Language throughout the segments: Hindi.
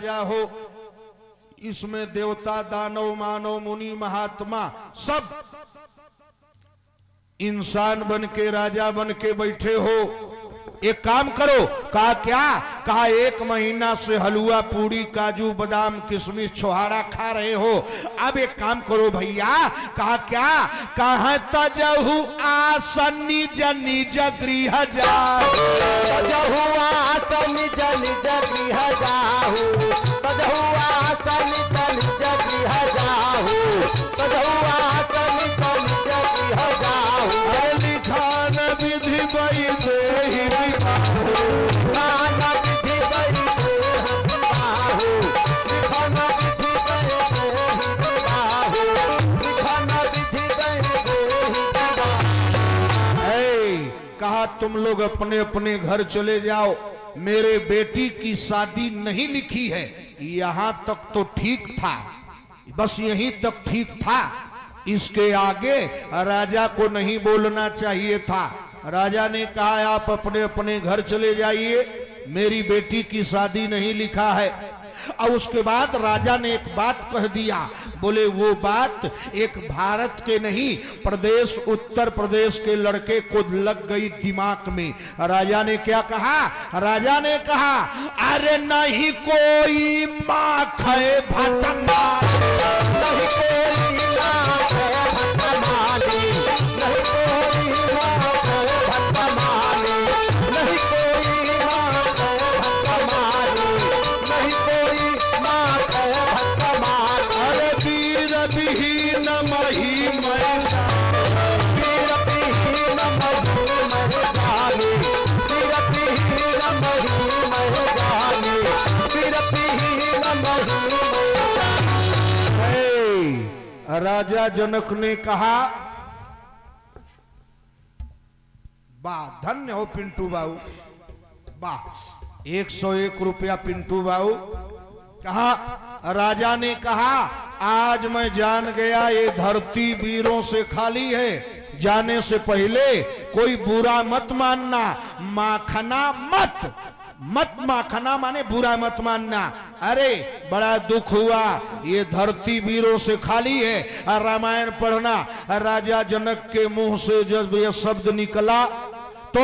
हो, इसमें देवता दानव मानव मुनि महात्मा सब इंसान बन के राजा बन के बैठे हो। एक काम करो। कहा क्या? कहा 1 महीना से हलवा पूड़ी काजू बादाम किशमिश छोहाड़ा खा रहे हो, अब एक काम करो भैया। कहा क्या? कहा तजहु आसन निज निज गृह जाहु, तजहु आसन निज निज गृह जाहु, तजहु आसन निज निज गृह जाहु, तजहु आसन निज निज गृह जाहु। लिखान विधि बई देहि विवाहु, लिखान विधि बई देहि विवाहु, लिखान विधि बई देहि विवाहु, लिखान विधि बई देहि विवाहु। कहा तुम लोग अपने अपने घर चले जाओ, मेरे बेटी की शादी नहीं लिखी है। यहां तक तो ठीक था, बस यहीं तक ठीक था, इसके आगे राजा को नहीं बोलना चाहिए था। राजा ने कहा आप अपने अपने घर चले जाइए, मेरी बेटी की शादी नहीं लिखा है। और उसके बाद राजा ने एक बात कह दिया, बोले वो बात एक भारत के नहीं, प्रदेश उत्तर प्रदेश के लड़के को लग गई दिमाग में। राजा ने क्या कहा? राजा ने कहा अरे नहीं कोई माँ खाए भटमा, नहीं कोई माँ खाए भटमानी, नहीं कोई माँ खाए भटमानी, नहीं कोई माँ खाए भटमानी, नहीं कोई माँ खाए भटमानी। अरे वीर विहीन मही मैदान, वीर विहीन मही मैदानी, वीर विहीन मही मैदानी, वीर विहीन मही मैदानी। राजा जनक ने कहा वाह धन्य हो पिंटू बाबू, वाह 101 रुपया पिंटू बाबू। कहा राजा ने कहा आज मैं जान गया ये धरती वीरों से खाली है, जाने से पहले कोई बुरा मत मानना, माखना मत, मत माखना माने बुरा मत मानना। अरे बड़ा दुख हुआ, ये धरती वीरों से खाली है। रामायण पढ़ना, राजा जनक के मुंह से जब यह शब्द निकला तो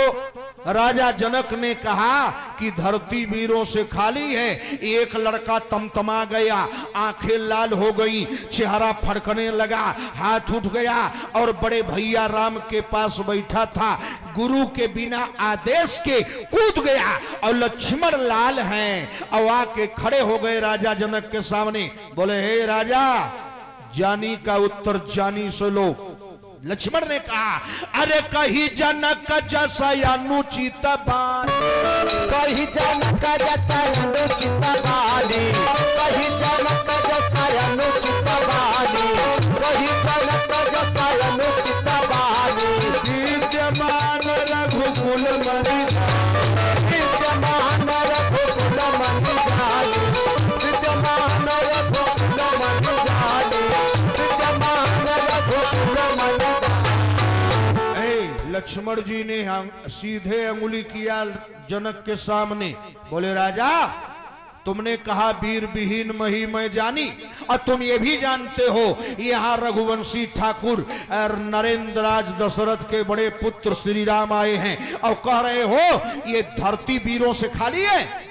राजा जनक ने कहा कि धरती वीरों से खाली है। एक लड़का तमतमा गया, आंखें लाल हो गई, चेहरा फड़कने लगा, हाथ उठ गया और बड़े भैया राम के पास बैठा था, गुरु के बिना आदेश के कूद गया और लक्ष्मण लाल हैं और आके खड़े हो गए राजा जनक के सामने। बोले हे राजा, जानी का उत्तर जानी से लो। लक्ष्मण ने कहा अरे कही जनक जैसा अनुचित बात, कही जनक जैसा अनुचित बानी, कही जनक जैसा अनुचित बानी, कही जनक जैसा अनुचित बानी। विद्यमान रघुकुल मणि, विद्यमान रघुकुल मणि जानी, विद्यमान रघुकुल मणि जानी, विद्यमान रघुकुल मणि। लक्ष्मण जी ने सीधे अंगुली किया जनक के सामने। बोले राजा, तुमने कहा वीर विहीन मही मैं जानी, और तुम ये भी जानते हो यहाँ रघुवंशी ठाकुर नरेंद्र राज दशरथ के बड़े पुत्र श्री राम आए हैं और कह रहे हो ये धरती वीरों से खाली है।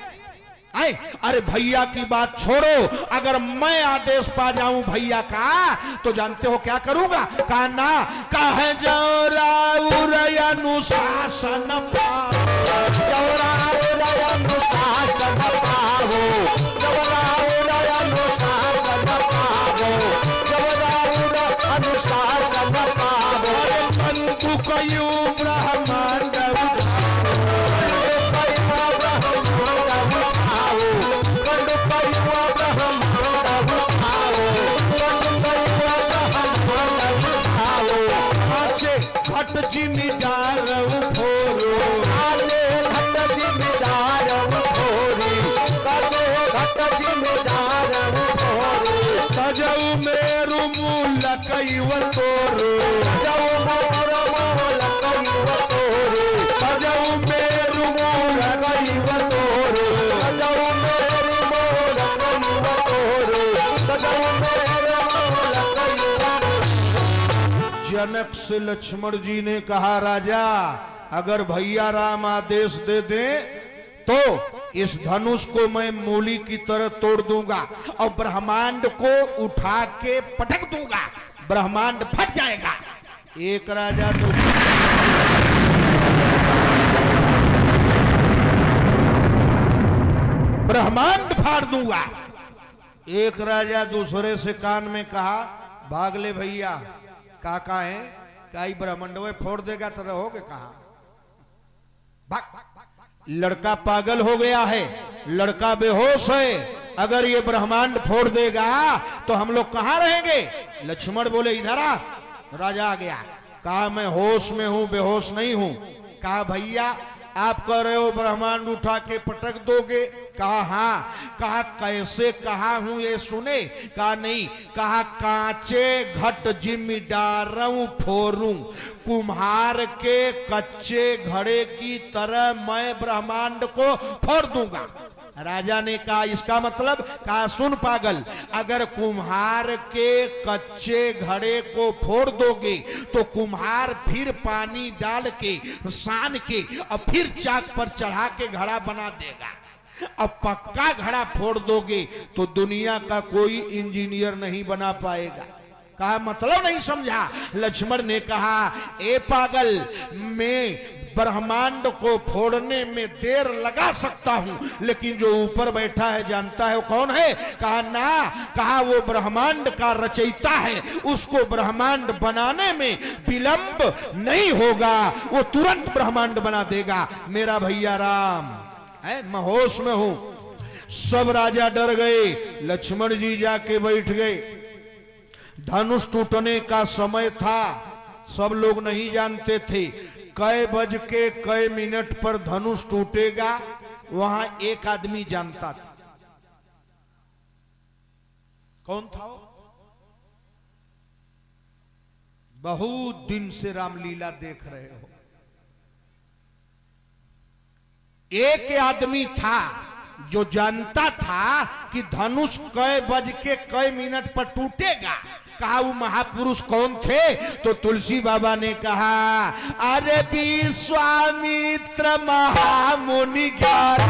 अरे भैया की बात छोड़ो, अगर मैं आदेश पा जाऊं भैया का तो जानते हो क्या करूंगा? कहा ना, कहे अनुशासन पाओ, अनुशासन पाओ, अनुशासन पाओ। बंधु कयु ब्रह्मांड घट जिमीदार फोरो, घट जिमीदार फोरी, घट जिमीदार फोरी। तजऊ मेरु मूल कैव तोरो, तजऊ मेरु मूल कैव तोरो, तजऊ मेरु मूल कैव तोरो, तजऊ मेरु मूल जनक से लक्ष्मण जी ने कहा, राजा अगर भैया राम आदेश दे दें तो इस धनुष को मैं मूली की तरह तोड़ दूंगा और ब्रह्मांड को उठा के पटक दूंगा, ब्रह्मांड फट जाएगा। एक राजा ब्रह्मांड फाड़ दूंगा। एक राजा दूसरे से कान में कहा, भाग ले भैया, काका है काई ब्रह्मांड में फोड़ देगा तो रहोगे कहां? भाग। लड़का पागल हो गया है, लड़का बेहोश है, अगर ये ब्रह्मांड फोड़ देगा तो हम लोग कहां रहेंगे? लक्ष्मण बोले, इधर आ। राजा आ गया, कहा मैं होश में हूं, बेहोश नहीं हूं। कहा भैया आप कह रहे हो ब्रह्मांड उठा के पटक दोगे? कहा हाँ। कहा कैसे कहा हूं ये सुने? कहा नहीं। कहा कांचे घट जिम्मेदारूं फोरूं, कुम्हार के कच्चे घड़े की तरह मैं ब्रह्मांड को फोड़ दूंगा। राजा ने कहा इसका मतलब? कहा सुन पागल, अगर कुम्हार के कच्चे घड़े को फोड़ दोगे तो कुम्हार फिर पानी डाल के सान के और फिर चाक पर चढ़ा के घड़ा बना देगा। अब पक्का घड़ा फोड़ दोगे तो दुनिया का कोई इंजीनियर नहीं बना पाएगा। कहा मतलब नहीं समझा। लक्ष्मण ने कहा ए पागल, मैं ब्रह्मांड को फोड़ने में देर लगा सकता हूं, लेकिन जो ऊपर बैठा है जानता है वो कौन है? कहा ना। कहा वो ब्रह्मांड का रचयिता है, उसको ब्रह्मांड बनाने में विलंब नहीं होगा, वो तुरंत ब्रह्मांड बना देगा। मेरा भैया राम है, मैं होश में हूं। सब राजा डर गए, लक्ष्मण जी जाके बैठ गए। धनुष टूटने का समय था, सब लोग नहीं जानते थे कै बज के कै मिनट पर धनुष टूटेगा, वहां एक आदमी जानता था। कौन था वो? बहुत दिन से रामलीला देख रहे हो, एक आदमी था जो जानता था कि धनुष कै बज के कै मिनट पर टूटेगा। कहा वो महापुरुष कौन थे? तो तुलसी बाबा ने कहा अरे विश्वामित्र महामुनि ज्ञानी,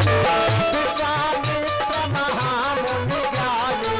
विश्वामित्र महामुनि ज्ञानी,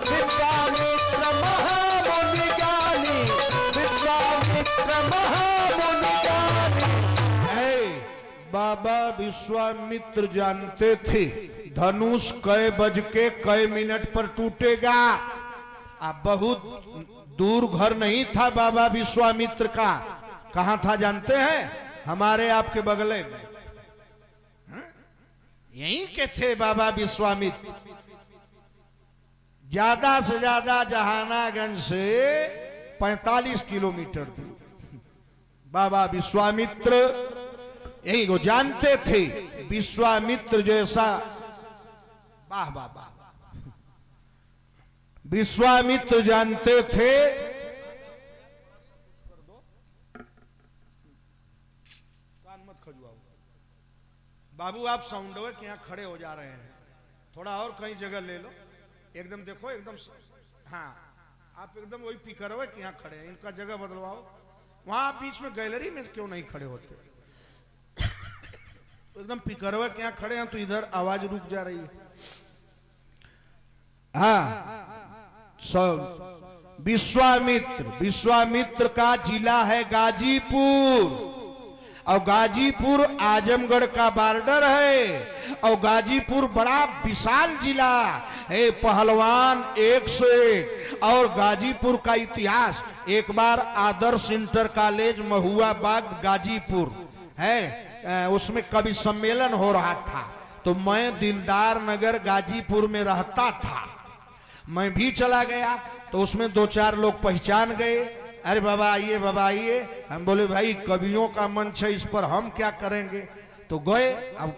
विश्वामित्र महामुनि ज्ञानी, विश्वामित्र महामुनि ज्ञानी। बाबा विश्वामित्र जानते थे धनुष कै बज के कै मिनट पर टूटेगा। अब बहुत दूर घर नहीं था बाबा विश्वामित्र का। कहां था जानते हैं? हमारे आपके बगले में, यहीं के थे बाबा विश्वामित्र। ज्यादा से ज्यादा जहानागंज से 45 किलोमीटर दूर बाबा विश्वामित्र यही को जानते थे। विश्वामित्र जैसा, वाह वाह वाह, विश्वामित्र जानते थे कान मत खजुआओ बाबू, आप साउंड के यहाँ खड़े हो जा रहे हैं, थोड़ा और कहीं जगह ले लो। एकदम देखो, एकदम हाँ, आप एकदम वही पीकर के यहाँ खड़े हैं, इनका जगह बदलवाओ। वहां बीच में गैलरी में क्यों नहीं खड़े होते? तो एकदम पिकरवा के यहाँ खड़े हैं तो इधर आवाज रुक जा रही है। हाँ, सब विश्वामित्र का जिला है गाजीपुर, और गाजीपुर आजमगढ़ का बॉर्डर है, और गाजीपुर बड़ा विशाल जिला है, पहलवान 101। और गाजीपुर का इतिहास, एक बार आदर्श इंटर कॉलेज महुआ बाग गाजीपुर है, उसमें कवि सम्मेलन हो रहा था, तो मैं दिलदार नगर गाजीपुर में रहता था, मैं भी चला गया। तो उसमें 2-4 लोग पहचान गए, अरे बाबा आइए। हम बोले भाई कवियों का मंच है, इस पर हम क्या करेंगे। तो गए, अब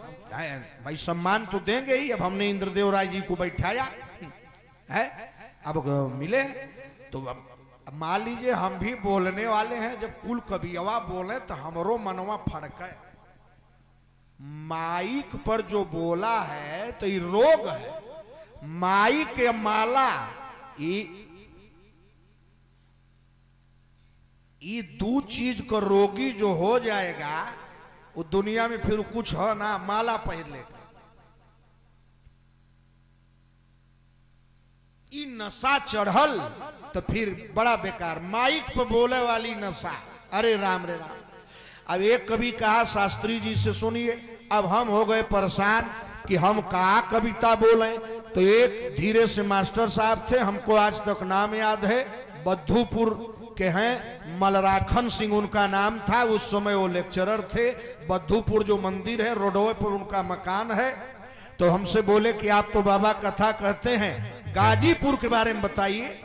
भाई सम्मान तो देंगे ही। अब हमने इंद्रदेव राय जी को बैठाया है, अब मिले तो अब मान लीजिए हम भी बोलने वाले हैं। जब कुल कवियवा बोले तो हमरो मनवा फड़के। माइक पर जो बोला है तो ये रोग है। माइक के माला ये दो चीज का रोगी जो हो जाएगा वो दुनिया में फिर कुछ है ना, माला पहन लेगा। ये नशा चढ़ल तो फिर बड़ा बेकार। माइक पर बोले वाली नशा, अरे राम रे राम। अब एक कवि कहा शास्त्री जी से सुनिए, अब हम हो गए परेशान कि हम कहा कविता बोलें। तो एक धीरे से मास्टर साहब थे, हमको आज तक नाम याद है, बद्धूपुर के हैं, मलराखन सिंह उनका नाम था। उस समय वो लेक्चरर थे। बद्धूपुर जो मंदिर है रोडवे पर उनका मकान है। तो हमसे बोले कि आप तो बाबा कथा कहते हैं, गाजीपुर के बारे में बताइए।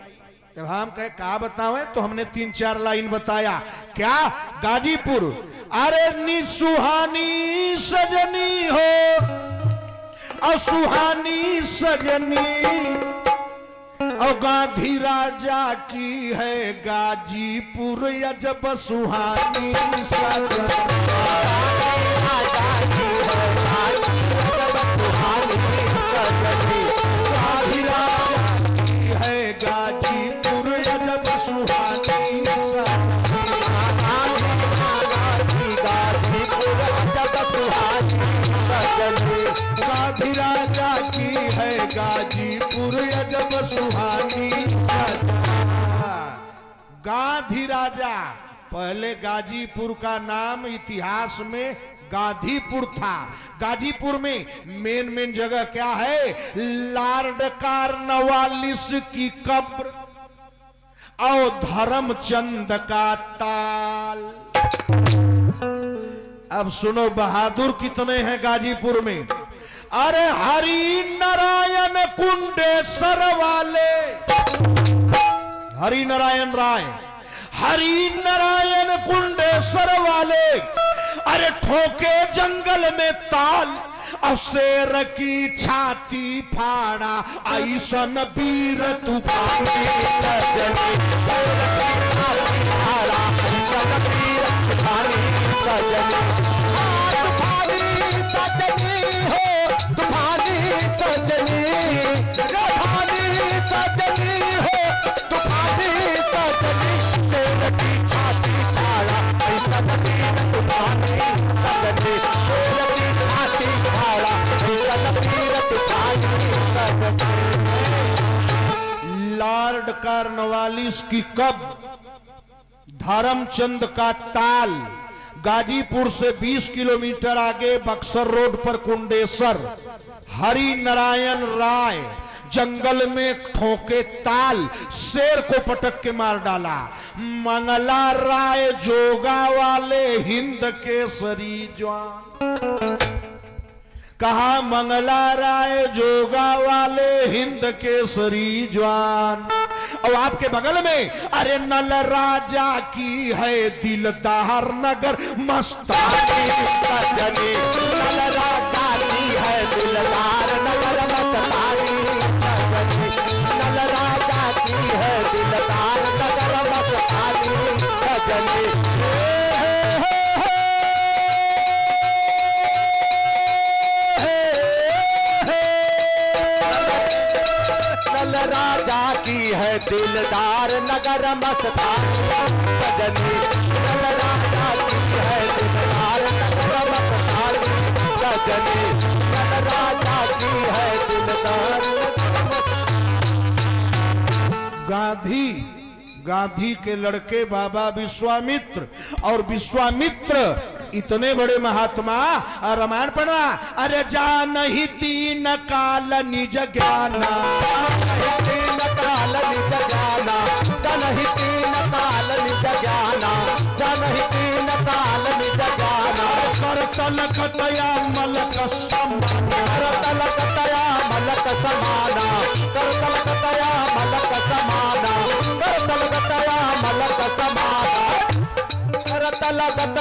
जब हम कहे कहा बताओ, तो हमने 3-4 लाइन बताया। क्या गाजीपुर, अरे नी सुहानी सजनी हो और सुहानी सजनी, और गांधी राजा की है गाजीपुर अजब सुहानी सजनी। गांधी राजा की है गाजीपुर अजब सुहानी गांधी राजा की है गाजीपुर अजब सुहानी। गांधी राजा, पहले गाजीपुर का नाम इतिहास में गांधीपुर था। गाजीपुर में मेन जगह क्या है, लॉर्ड कॉर्नवालिस की कब्र और धर्मचंद का ताल। अब सुनो बहादुर कितने हैं गाजीपुर में। अरे हरि नारायण कुंडेश्वर वाले, हरि नारायण राय, हरि नारायण कुंडेश्वर वाले, अरे ठोके जंगल में ताल और शेर की छाती फाड़ा ऐसन वीर तूफानी लॉर्ड कॉर्नवालिस की कब्र, धर्मचंद का ताल। गाजीपुर से 20 किलोमीटर आगे बक्सर रोड पर कुंडेश्वर। हरि नारायण राय जंगल में ठोके ताल, शेर को पटक के मार डाला। मंगला राय जोगा वाले हिंद केसरी जवान, कहा मंगला राय जोगा वाले हिंद केसरी जवान। और आपके बगल में अरे नल राजा की है दिलदार नगर मस्तानी सजनी, नल राजा की है दिलदार नगर मस्तानी सजनी, नल राजा की है दिलदार नगर मस्तानी सजनी। राजा की है दिलदार नगर मस्तानी सजनी, राजा की है दिलदार नगर मस्तानी सजनी, राजा की है दिलदार। गांधी के लड़के बाबा विश्वामित्र, और विश्वामित्र इतने बड़े महात्मा। रामायण पढ़ना, अरे जान ही 3 काल निज ज्ञाना, तीन काल निज ज्ञाना, जन ही 3 काल निज ज्ञाना, जन ही 3 काल निज ज्ञाना। कर तलकतया मलक समाना, कर तलकतया मलक समाना, कर तलकतया मलक समाना, कर तलकतया मलक समाना रत लगत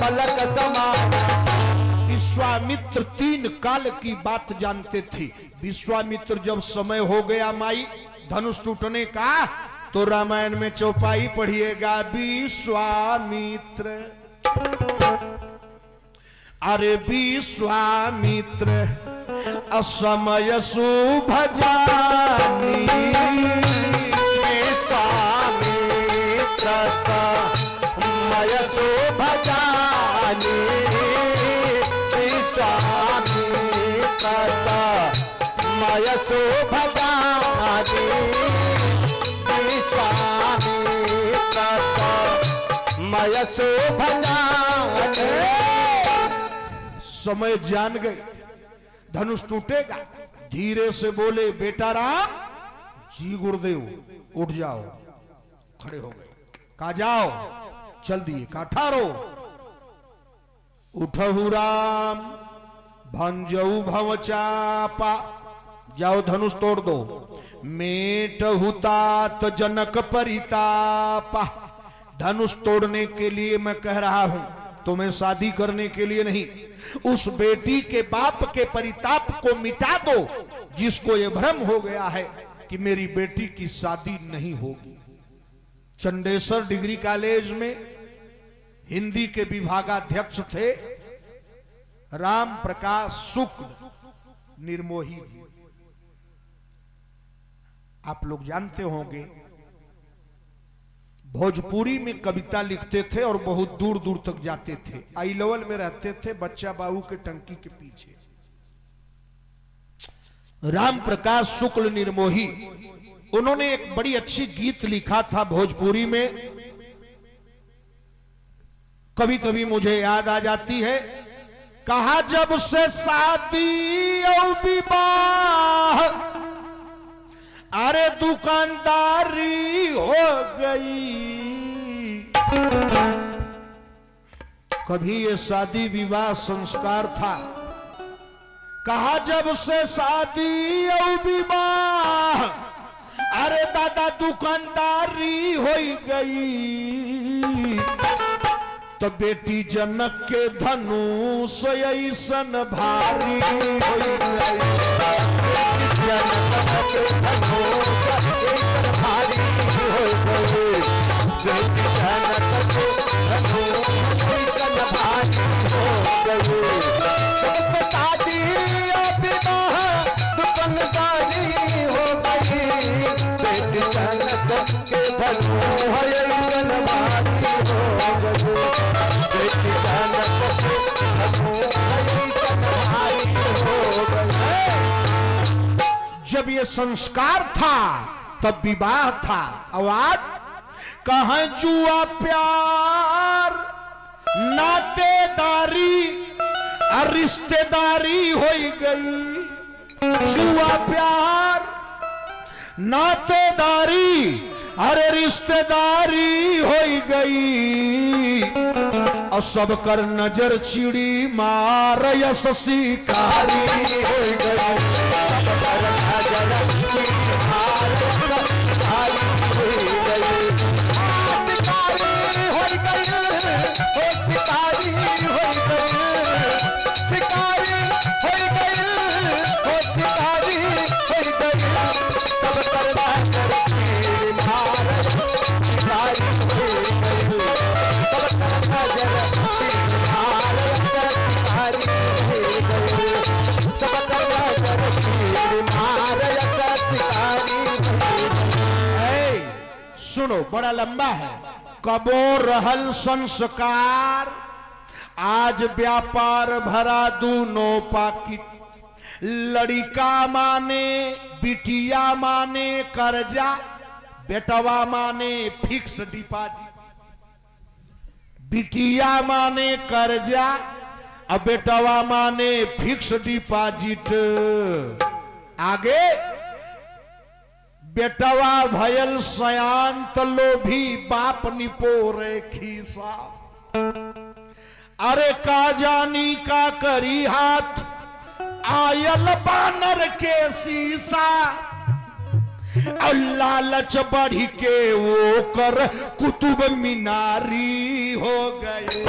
मलक समाना। विश्वामित्र 3 काल की बात जानते थे। विश्वामित्र जब समय हो गया माई धनुष टूटने का, तो रामायण में चौपाई पढ़िएगा, विश्वामित्र अरे विश्वामित्र असमय शुभ जानी। विश्वामित्र समय शुभ जानी। विश्वामित्र समय शुभ जानी। विश्वामित्र समय शुभ जानी। समय जान गए धनुष टूटेगा, धीरे से बोले, बेटा राम जी गुरुदेव उठ जाओ। खड़े हो गए, कहा जाओ, चल दिए, कहा ठारो। उठहु राम भंजऊ भव चापा, जाओ धनुष तोड़ दो। मेटहु तात जनक परितापा, धनुष तोड़ने के लिए मैं कह रहा हूं, तुम्हें शादी करने के लिए नहीं। उस बेटी के बाप के परिताप को मिटा दो, जिसको यह भ्रम हो गया है कि मेरी बेटी की शादी नहीं होगी। चंडेसर डिग्री कॉलेज में हिंदी के विभागाध्यक्ष थे राम प्रकाश शुक्ल निर्मोही जी। आप लोग जानते होंगे, भोजपुरी में कविता लिखते थे और बहुत दूर दूर तक जाते थे। आई लेवल में रहते थे, बच्चा बाबू के टंकी के पीछे। राम प्रकाश शुक्ल निर्मोही, उन्होंने एक बड़ी अच्छी गीत लिखा था भोजपुरी में, कभी कभी मुझे याद आ जाती है। कहा जब से शादी और विवाह अरे दुकानदारी हो गई। कभी ये शादी विवाह संस्कार था। कहा जब से शादी और विवाह अरे दादा दुकानदारी हो गई। तो बेटी जनक के धनुष ऐसन भारी हो गई। जनक के धनुष ऐसन भारी हो गई। बेटी जनक के धनुष ऐसन भारी हो गई। सबसे शादी और विवाह दुकानदारी हो गई। बेटी जनक के धनुष ऐसन भारी हो गई। बेटी जनक के धनुष ऐसन भारी हो गई। जब ये संस्कार था तब विवाह था। आवाज कहाँ जुआ प्यार नातेदारी और रिश्तेदारी हो गई। जुआ प्यार नातेदारी अरे रिश्तेदारी हो गई। और सब कर नजर चिड़ी मार यश शिकारी हो गई। सब कर नजर चिड़ी मार यश शिकारी हो गई। शिकारी हो गई, हो शिकारी हो गई। शिकारी हो गई, हो शिकारी हो गई। सब कर नजर चिड़ी मार शिकारी हो गई। सब कर नजर चिड़ी मार शिकारी हो गई। सब कर नजर चिड़ी मार शिकारी हो गई। सुनो, बड़ा लंबा है। कबो रहल संस्कार आज व्यापार भरा दूनों पाकिट। लड़िका माने बिटिया माने कर्जा, बेटवा माने फिक्स डिपॉजिट। बिटिया माने कर्जा और बेटवा माने फिक्स डिपॉजिट। आगे बेटवा भयल सयान लोभी बाप निपोरे खीसा। अरे का जानी का करी हाथ आयल बानर के सीसा। और लालच बढ़ी के वो कर कुतुब मीनारी हो गए।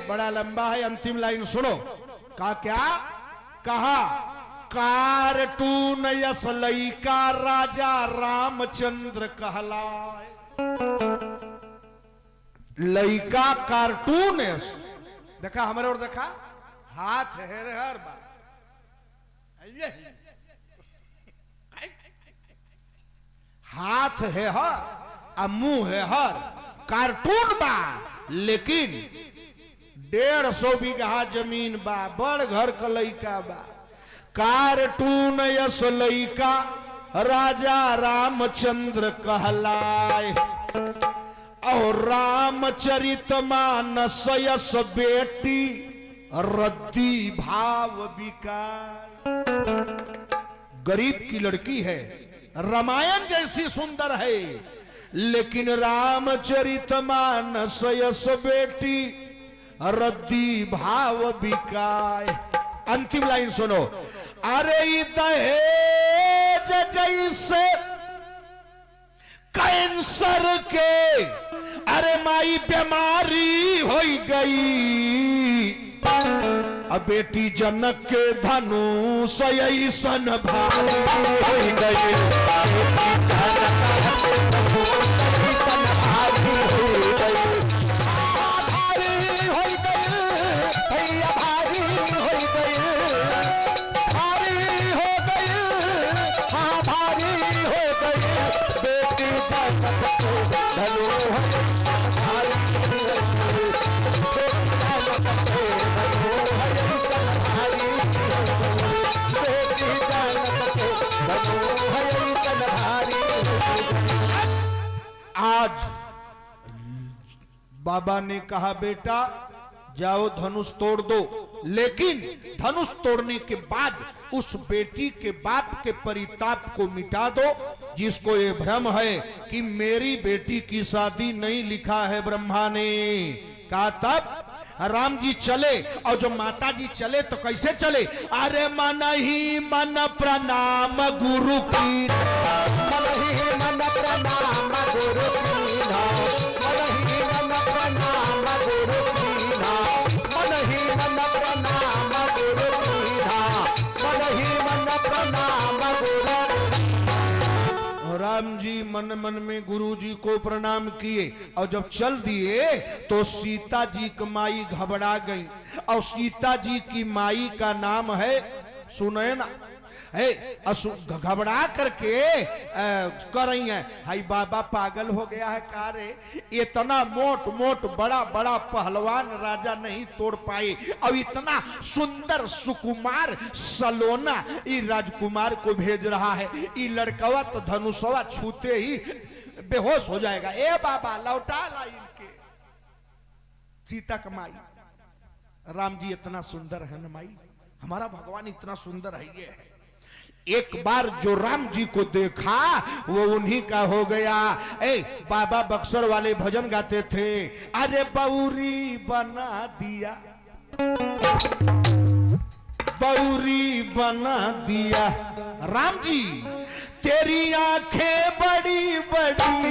बड़ा लंबा है, अंतिम लाइन सुनो। कहा क्या कहा? कार्टून यस लइका राजा रामचंद्र कहलाए। लइका कार्टून यस, देखा हमारे और देखा, हाथ है रे हर बार, हाथ है हर, मुंह है हर, कार्टून बा, लेकिन 150 बीघा जमीन बा, बड़ घर का लइका बा। कार्टून यस लइका राजा रामचंद्र कहलाए। और रामचरित मानस यस बेटी रद्दी भाव बिकाए। गरीब की लड़की है, रामायण जैसी सुंदर है, लेकिन रामचरित मानस यस बेटी रद्दी भाव बिकाए। अंतिम लाइन सुनो। अरे दहेज जैसे कैंसर के, अरे माई बीमारी हो गई। अब बेटी जनक के धनुष ऐसन भारी हो गई। आज बाबा ने कहा बेटा जाओ धनुष तोड़ दो, लेकिन धनुष तोड़ने के बाद उस बेटी के बाप के परिताप को मिटा दो, जिसको ये भ्रम है कि मेरी बेटी की शादी नहीं लिखा है ब्रह्मा ने। कहा तब राम जी चले, और जो माता जी चले तो कैसे चले? अरे मन ही मन प्रणाम गुरु की, मन ही मन प्रणाम गुरु की, मन ही मन प्रणाम गुरु की, मन ही मन प्रणाम गुरु की, मन ही मन प्रणाम गुरु। राम जी मन मन में गुरु जी को प्रणाम किए, और जब चल दिए तो सीता जी की माई घबरा गई। और सीता जी की माई का नाम है सुनैना। घबरा करके कर रही है, हाई बाबा पागल हो गया है का रे? इतना मोट मोट बड़ा बड़ा पहलवान राजा नहीं तोड़ पाए, अब इतना सुंदर सुकुमार सलोना ये राजकुमार को भेज रहा है। ये लड़कवा तो धनुषवा छूते ही बेहोश हो जाएगा। ए बाबा लौटा ला इनके। सीता का माई, राम जी इतना सुंदर है ना माई, हमारा भगवान इतना सुंदर है। ये है एक बार जो राम जी को देखा वो उन्हीं का हो गया। बाबा बक्सर वाले भजन गाते थे, अरे बौरी बना दिया, बौरी बना दिया राम जी, तेरी आंखें बड़ी बड़ी,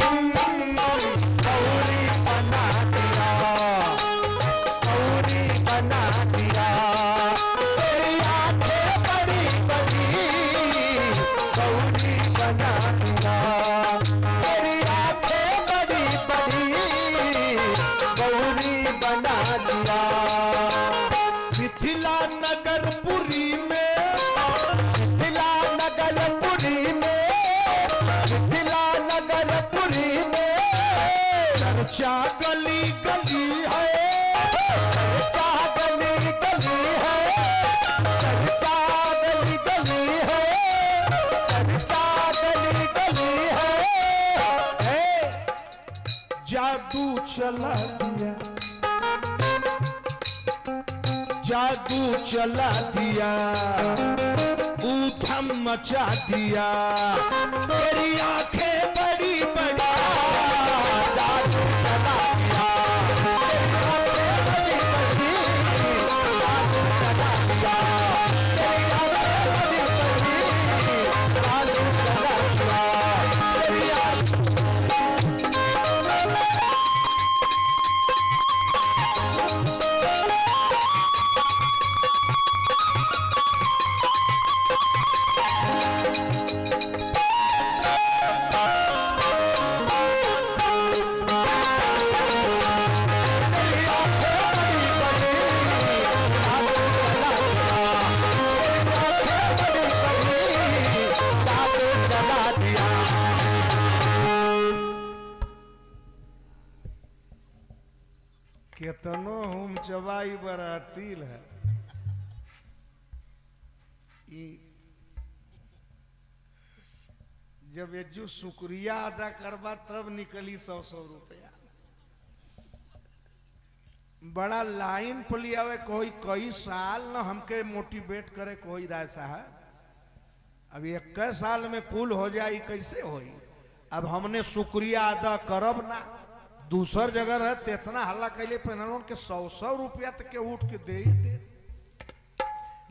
बौरी बना दिया, बौरी बना दिया, तेरी आंखें बड़ी बड़ी, बौरी बना दिया, तेरी आंखें बड़ी बड़ी, बौरी बना दिया। मिथिला नगरपुरी में, मिथिला नगरपुरी में, मिथिला नगरपुरी में चर्चा गली गली है, चर्चा गली गली है, चर्चा गली गली है, चला दिया, जादू चला दिया, ऊधम मचा दिया, तेरी आंखें बड़ी बड़ी, जादू चला दिया, तेरी आंखें बड़ी बड़ी, जादू चला दिया, तेरी आंखें बड़ी बड़ी, जादू चला दिया, तेरी केतनो हम चबाई बरातील है, जब ये जो शुक्रिया अदा करबा तब निकली 100-100 रुपया। बड़ा लाइन पर लियावे कोई कई साल न हमके मोटिवेट करे कोई राय साहब, अब 21 साल में कुल हो जाए कैसे होई। अब हमने शुक्रिया अदा करब ना, दूसर जगह रहते इतना हल्ला कैले पहनों के 100-100 रुपया तक के उठ के दे ही दे,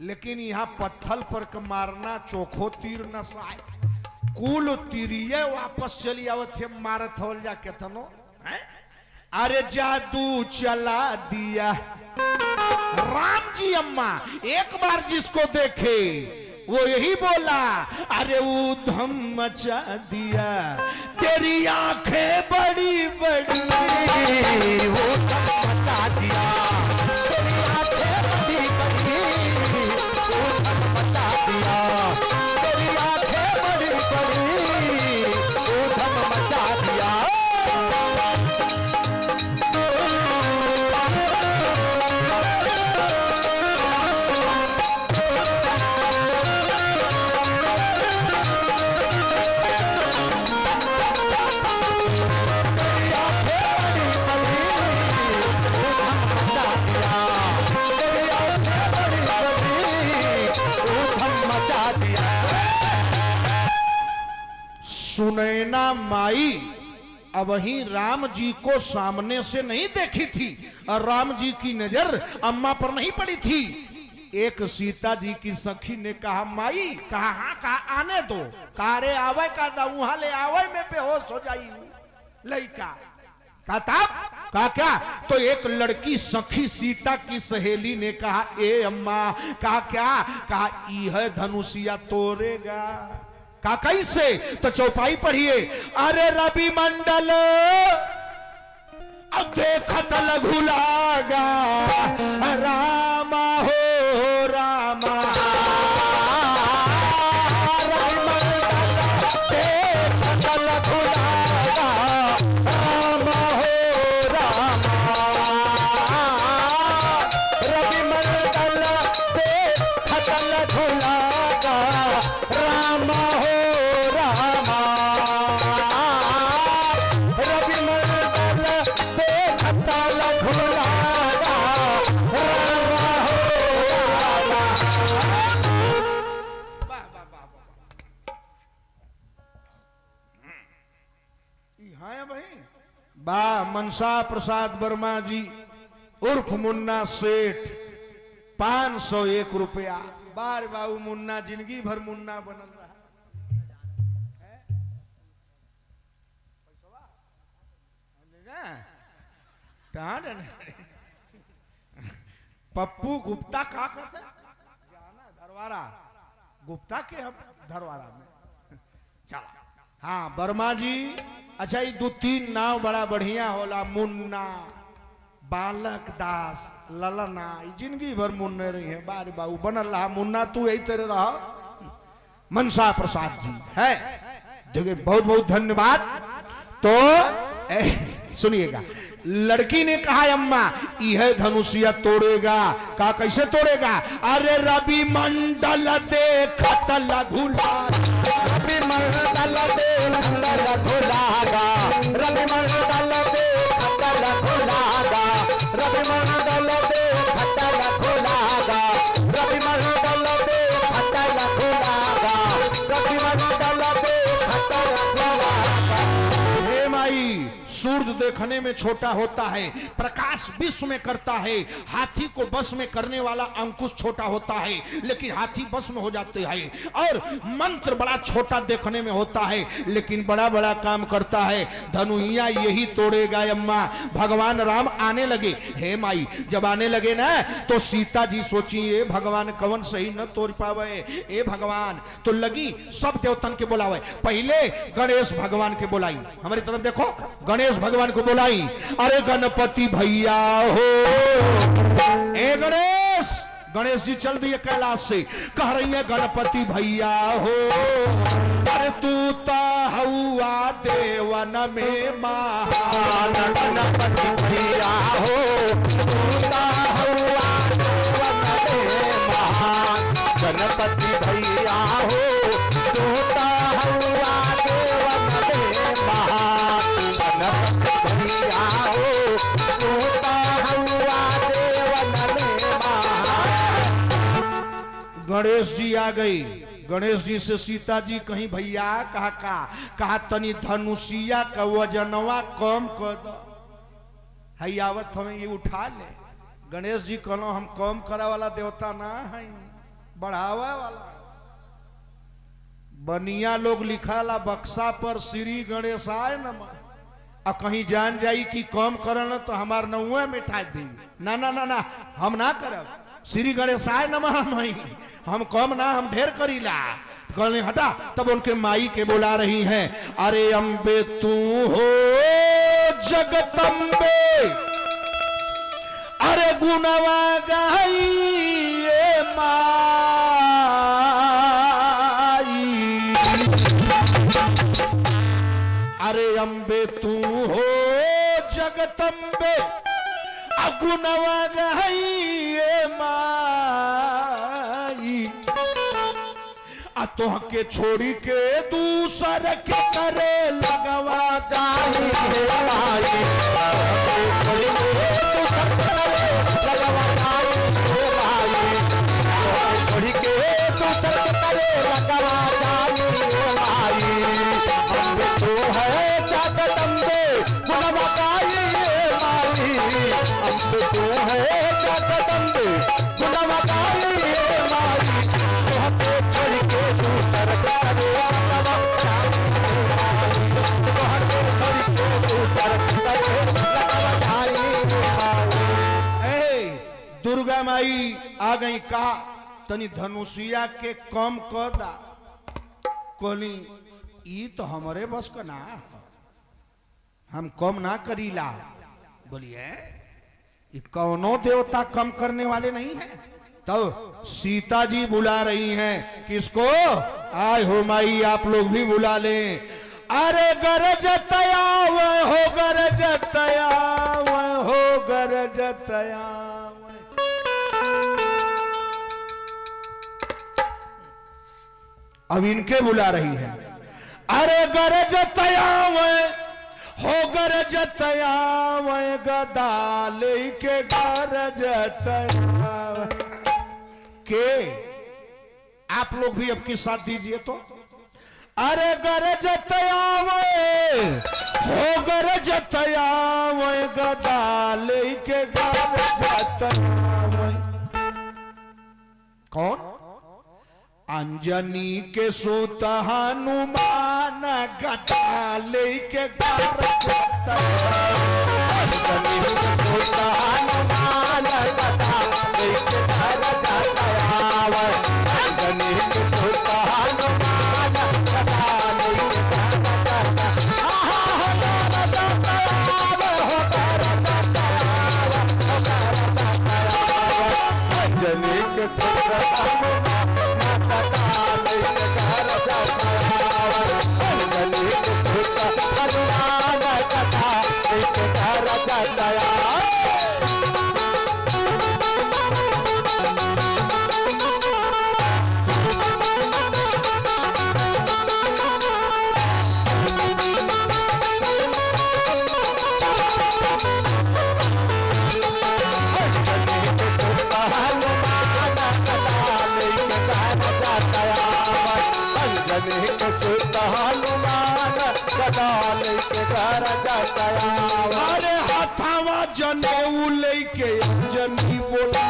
लेकिन यहाँ पत्थल पर के मारना चोखो तीर न साए, कुल तीरिये वापस चली आवत थे मारत हो जा केतनो है? अरे जादू चला दिया राम जी अम्मा, एक बार जिसको देखे वो यही बोला, अरे ऊधम मचा दिया, तेरी आंखें बड़ी बड़ी, ऊधम मचा दिया, तेरी आंखें बड़ी बड़ी, ऊधम मचा दिया, तेरी आंखें बड़ी बड़ी, ऊधम मचा दिया। सुनैना माई अब ही राम जी को सामने से नहीं देखी थी और राम जी की नजर अम्मा पर नहीं पड़ी थी। एक सीता जी की सखी ने कहा, माई कहा कहा आने दो, कहा रे आवे का दा वहां ले आवे में बेहोश हो जाई लड़का कहा क्या, तो एक लड़की सखी सीता की सहेली ने कहा, ए अम्मा कहा क्या, कहा यह धनुषिया तोड़ेगा, का कैसे, तो चौपाई पढ़िए, अरे रवि मंडल अब देखत लघु लागा, रामा हो रामा, रवि मंडल देखत लघु लागा, रामा हो रामा, रवि मंडल देखत लघु लागा, रामा हो रामा, रवि मंडल देखत लघु लागा, रामा हो रामा। यहाँ है भाई बा मनसा प्रसाद वर्मा जी उर्फ मुन्ना सेठ 501 रुपया। बार बाबू मुन्ना जिंदगी भर मुन्ना बनल रहा। कहाँ पप्पू गुप्ता का कहते धरवारा गुप्ता के हम धरवारा में चला। हाँ वर्मा जी, अच्छा ये 2-3 नाव बड़ा बढ़िया होला, मुन्ना, बालक दास, ललना, जिंदगी भर मुन्ने रही है। बारे बाबू बनल रहा मुन्ना, तू यही तरह रहा। मनसा प्रसाद जी है, देखिए बहुत बहुत धन्यवाद। तो सुनिएगा, लड़की ने कहा अम्मा यह धनुषिया तोड़ेगा, कहा कैसे तोड़ेगा, अरे रवि मंडल देखत लघु लागा, रवि मंडल देखत लघु लागा, रवि मंडल देखत सूरज देखने में छोटा होता है, प्रकाश विश्व में करता है, हाथी को बस में करने वाला अंकुश छोटा होता है लेकिन हाथी बस में हो जाते हैं, और मंत्र बड़ा छोटा देखने में होता है लेकिन बड़ा बड़ा काम करता है। धनुइया यही तोड़ेगा अम्मा। भगवान राम आने लगे, हे माई जब आने लगे ना तो सीता जी सोची ये भगवान कवन सही न तोड़ पावे, ए भगवान तो लगी सब देवतन के बुलावे। पहले गणेश भगवान के बुलाई, हमारी तरफ देखो, गणेश भगवान को बुलाई, अरे गणपति भैया हो, ए गणेश। गणेश जी चल दिए कैलाश से, कह रही है गणपति भैया हो, अरे तू ता हुआ देवन में महान। गणपति भैया हो, तू ता हुआ देवन में महान। गणपति भैया हो, तू ता हुआ देवन में महान। गणपति भैया हो, तू ता हुआ देवन में महान। गणेश जी आ गई। गणेश जी से सीता जी कहीं भैया कहा तनी धनुषिया का वजनवा कम कर दो, हयावत हमें ये उठा ले। गणेश जी कहलो हम कम करा वाला देवता ना है, बढ़ावा वाला। बनिया लोग लिखाला बक्सा पर श्री गणेशाय नमः, और कहीं जान जाई कि कम करना तो हमार नौवे मिठा दी, ना ना ना ना हम ना करब, श्री गणेशाय नमः हम कम ना, हम ढेर करीला। कहने हटा, तब उनके माई के बुला रही हैं, अरे अम्बे तू हो जगदम्बे, अरे गुणवा गाई ये माई, अरे अम्बे तू हो जगदम्बे, गुणवा गाई ये माई, तोह के छोड़ी के दूसर के करे लगवा जाई हे माई, लगवा जाई हे माई, छोड़ी के दूसर के करे लगवा जाई हे माई। अम्बे तू है जगदम्बे गुणवा गाई हे माई, अम्बे तू है जगदम्बे गुणवा गाई हे माई, तोहके छोड़ी के दूसर के करे लगवा जाई हे माई, तोहके छोड़ी के दूसर के करे लगवा जाई हे माई। ए दुर्गा माई आ गई, कहा तनी धनुषिया के कम कर दा। कहली ई तो हमारे बस का ना, हम कम ना करीला। बोलिए ये कौनो देवता कम करने वाले नहीं है। तब सीता जी बुला रही हैं, किसको? आय हो माई आप लोग भी बुला लें। अरे गरजतया वह हो, गरजतया वह हो, गरजतया वह। अब इनके बुला रही है, अरे गरजतया वह हो, गरजतया वह गदा लेके गरजतया के। आप लोग भी अब की साथ दीजिए तो, अरे गरजतया वह हो, गरजतया वह गदा लेके गरजतया वह। कौन? अंजनी के सूत हनुमान गदा लेके गरजतया, अंजनी के सूत हनुमान गदा लेके गरजतया, अंजनी के सूत हनुमान गदा लेके गरजतया, अंजनी के सूत हनुमान अंजनी के सुत हनुमान गदा लेके घर जाता आवा। अरे हाथावा जनेऊ लेके अंजनी बोला,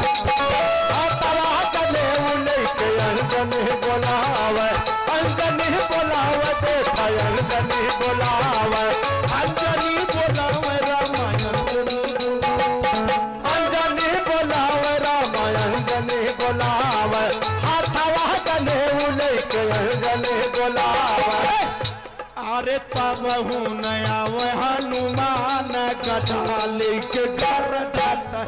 हाथावा जनेऊ लेके अंजनी बोलावे, अंजनी बोलावे देखा अंजनी बोलावे, अंजनी बोलावे रामायण अंजनी बोलावे रामायण अंजनी बोलावे, हाथावा जनेऊ लेके अंजनी बोलावे। अरे तब हूँ नया वह हनुमान गदा लेके घर जाता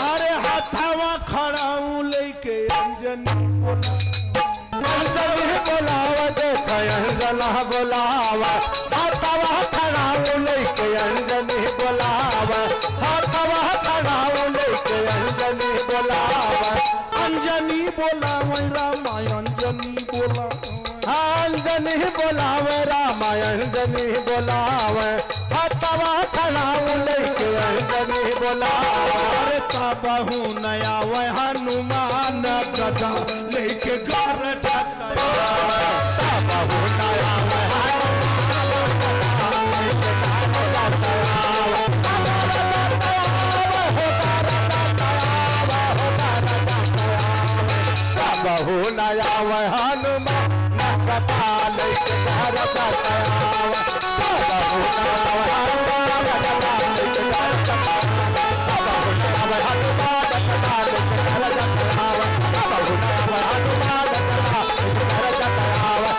अरे हाथावा खड़ाऊ लेके अंजनी बोला, अंजनी बोलावा देख अंजना बोलावा, हाथावा खड़ाऊ लेके अंजनी बोलावा, हाथावा खड़ाऊ लेके अंजनी बोलावा, अंजनी बोलावे रामायण अंजनी बोला, अंजनी बोलावे रामायण अंजनी बोलावे, हाथावा खड़ाऊ लेके अंजनी बोलावा। अरे तब हूँ नया वह हनुमान गदा लेके घर जाता बहु नया वह हनुमान गदा लेके घर जाता आवा। बहु नया वह हनुमान गदा लेके घर जाता आवा। बहु नया वह हनुमान गदा लेके घर जाता आवा। बहु नया वह हनुमान गदा लेके घर जाता आवा। बहु नया वह हनुमान गदा लेके घर जाता आवा।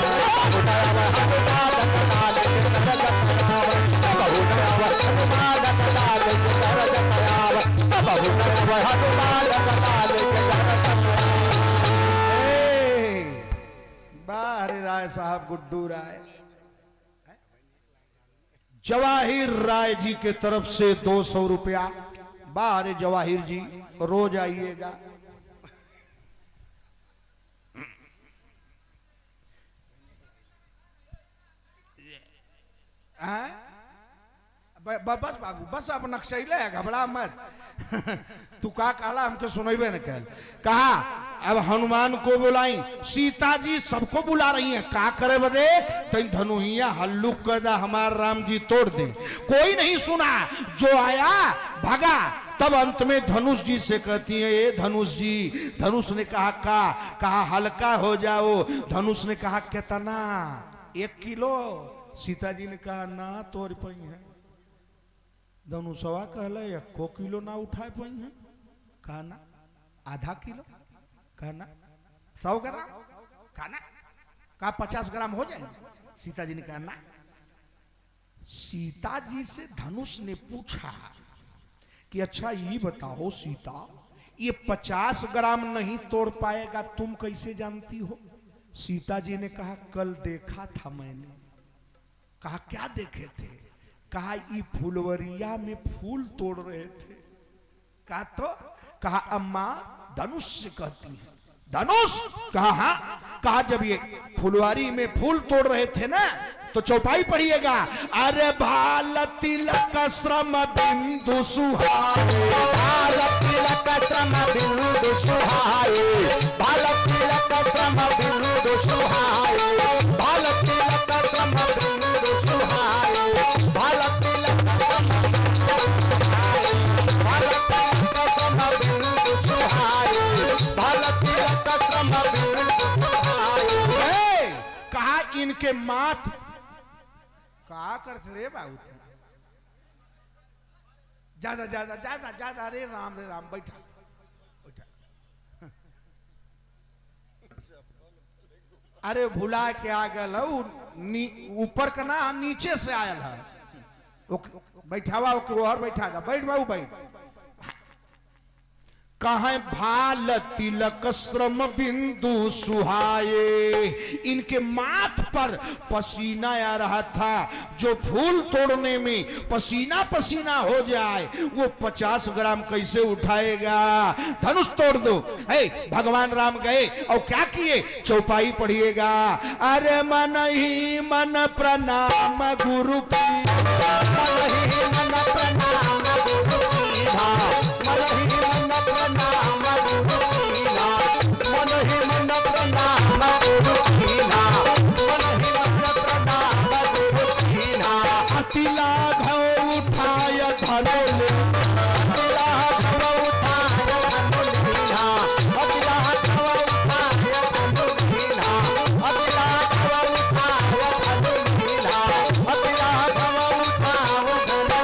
बहु नया वह हनुमान गदा लेके घर जाता आवा। बहु नया वह हनुमान गदा लेके घर जाता आवा। बाहरे राय साहब गुड्डू राय जवाहिर राय जी के तरफ से 200 रुपया। बाहरे जवाहिर जी रोज आइएगा। बस बाबू बस अब नक्शैले है, घबरा मत। तू का काला हमके सुनेबे न कहल। कहा अब हनुमान को बुलाई, सीता जी सबको बुला रही हैं, का करे बदे तई धनुहिया हल्लुक कदा हमार राम जी तोड़ दे। कोई नहीं सुना, जो आया भागा। तब अंत में धनुष जी से कहती है, ये धनुष जी। धनुष ने कहा हल्का हो जाओ। धनुष ने कहा कितना? 1 किलो। सीता जी ने कहा ना तोड़ पाई है। धनुषवा कहले 1 किलो ना उठाए पाई है। कहा ना आधा किलो, कहा ना 100 ग्राम, कहा ना कहा 50 ग्राम हो जाए। सीता जी ने कहा ना। सीता जी से धनुष ने पूछा कि अच्छा ये बताओ सीता, ये 50 ग्राम नहीं तोड़ पाएगा, तुम कैसे जानती हो? सीता जी ने कहा कल देखा था मैंने। कहा क्या देखे थे? कहा ये फुलवरिया में फूल तोड़ रहे थे। कहा तो? कहा अम्मा धनुष से कहती है। धनुष? कहा हाँ। कहा जब ये फुलवारी में फूल तोड़ रहे थे ना, तो चौपाई पढ़िएगा। अरे भाल तिलक श्रम बिंदु सुहाए, भाल तिलक श्रम बिंदु सुहाए, भाल तिलक श्रम बिंदु सुहाए, भाल तिलक श्रम बिंदु सुहाए, भाल तिलक श्रम भाल तिलक श्रम बिंदु सुहाए, भाल तिलक श्रम बिंदु सुहाए। कहा इनके माथ का करते रे बाबू? ज्यादा ज्यादा ज्यादा ज्यादा रे राम बैठा बैठा। अरे भुला के आ गल ऊपर का ना नीचे से आयल है। बैठावा ओके और बैठा था, बैठ बाबू बैठ। कहाँ भाल तिलक श्रम बिंदु सुहाए, इनके माथ पर पसीना आ रहा था। जो फूल तोड़ने में पसीना पसीना हो जाए वो 50 ग्राम कैसे उठाएगा। धनुष तोड़ दो। भगवान राम गए और क्या किए, चौपाई पढ़िएगा। अरे मन ही मन प्रणाम गुरु की, मन ही मन प्रणाम गुरु की धा, मन ही मन प्रणाम गुरु की धा, मन ही मन प्रणाम गुरु की धा, मन ही मन प्रणाम गुरु की धा। अतिला घव उठाय धनोले, अतिला घव उठाय धनोले धा, अतिला घव उठाय धनोले धा, अतिला घव उठाय धनोले धा, अतिला घव उठाय धनोले।